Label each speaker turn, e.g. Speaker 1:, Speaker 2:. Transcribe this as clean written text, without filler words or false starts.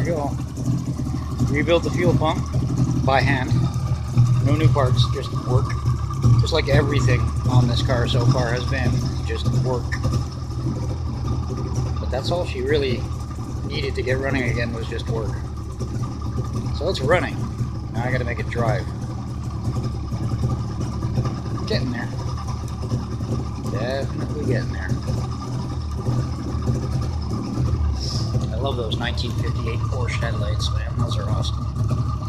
Speaker 1: you go. Rebuild the fuel pump by hand. No new parts, just work. Just like everything on this car so far has been, just work. But that's all she really needed to get running again, was just work. So it's running. Now I gotta make it drive. Getting there. Definitely getting there. I love those 1958 Porsche headlights, man. Those are awesome.